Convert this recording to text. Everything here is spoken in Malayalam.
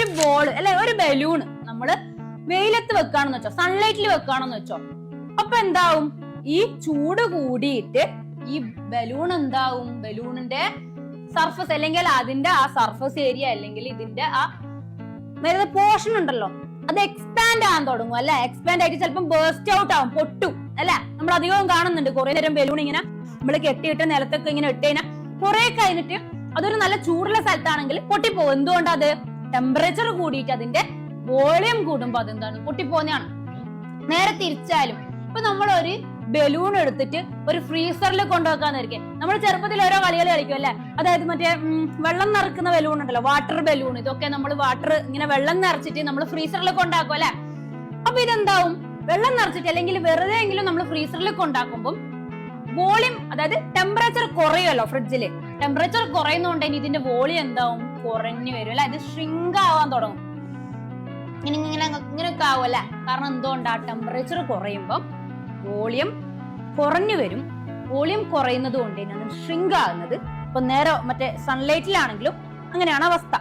ഒരു ബോൾ അല്ലെ ഒരു ബലൂൺ നമ്മള് വെയിലത്ത് വെക്കാണെന്ന് വെച്ചോ, സൺലൈറ്റിൽ വെക്കാണെന്ന് വെച്ചോ, അപ്പൊ എന്താവും? ഈ ചൂട് കൂടിയിട്ട് ഈ ബലൂൺ എന്താവും? ബലൂണിന്റെ സർഫസ് അല്ലെങ്കിൽ അതിന്റെ ആ സർഫസ് ഏരിയ അല്ലെങ്കിൽ ഇതിന്റെ ആ വരുന്ന പോർഷൻ ഉണ്ടല്ലോ, അത് എക്സ്പാൻഡ് ആകാൻ തുടങ്ങും അല്ലെ. എക്സ്പാൻഡ് ആയിട്ട് ചിലപ്പോൾ ബേസ്റ്റ് ഔട്ട് ആവും, പൊട്ടും അല്ലെ. നമ്മൾ അധികവും കാണുന്നുണ്ട് കുറെ നേരം ബലൂൺ ഇങ്ങനെ നമ്മൾ കെട്ടിയിട്ട് നിലത്തൊക്കെ ഇങ്ങനെ ഇട്ട് കഴിഞ്ഞാൽ കുറെ കഴിഞ്ഞിട്ട് അതൊരു നല്ല ചൂടുള്ള സ്ഥലത്താണെങ്കിൽ പൊട്ടിപ്പോകും. എന്തുകൊണ്ടാ? അത് ടെമ്പറേച്ചർ കൂടിയിട്ട് അതിന്റെ വോളിയം കൂടുമ്പോ അതെന്താണ്? പൊട്ടിപ്പോകുന്നതാണ്. നേരെ തിരിച്ചാലും ഇപ്പൊ നമ്മൾ ഒരു ബലൂൺ എടുത്തിട്ട് ഒരു ഫ്രീസറിൽ കൊണ്ടുവെക്കാന്നിരിക്കെ, നമ്മൾ ചെറുപ്പത്തിൽ ഓരോ കളികൾ കളിക്കും അല്ലെ. അതായത് മറ്റേ വെള്ളം നിറക്കുന്ന ബലൂൺ ഉണ്ടല്ലോ, വാട്ടർ ബലൂൺ. ഇതൊക്കെ നമ്മൾ വാട്ടർ ഇങ്ങനെ വെള്ളം നിറച്ചിട്ട് നമ്മൾ ഫ്രീസറിൽ കൊണ്ടാക്കും അല്ലെ. അപ്പൊ ഇതെന്താവും? വെള്ളം നിറച്ചിട്ട് അല്ലെങ്കിൽ വെറുതെ എങ്കിലും നമ്മൾ ഫ്രീസറിൽ കൊണ്ടാക്കുമ്പോൾ വോളിയം, അതായത് ടെമ്പറേച്ചർ കുറയുമല്ലോ ഫ്രിഡ്ജില്. ടെമ്പറേച്ചർ കുറയുന്നതുകൊണ്ട് ഇതിന്റെ വോളിയം എന്താവും? കുറഞ്ഞു വരും അല്ലെ. ഇത് ഷ്രിങ്ക് ആവാൻ തുടങ്ങും. ഇങ്ങനെയൊക്കെ ആവും അല്ലെ. കാരണം എന്തുകൊണ്ടാ? ടെമ്പറേച്ചർ കുറയുമ്പോൾ വോളിയം കുറഞ്ഞു വരും. വോളിയം കുറയുന്നത് കൊണ്ട് ഷ്രിങ്ക് ആകുന്നത്. ഇപ്പൊ നേരെ മറ്റേ സൺലൈറ്റിലാണെങ്കിലും അങ്ങനെയാണ് അവസ്ഥ.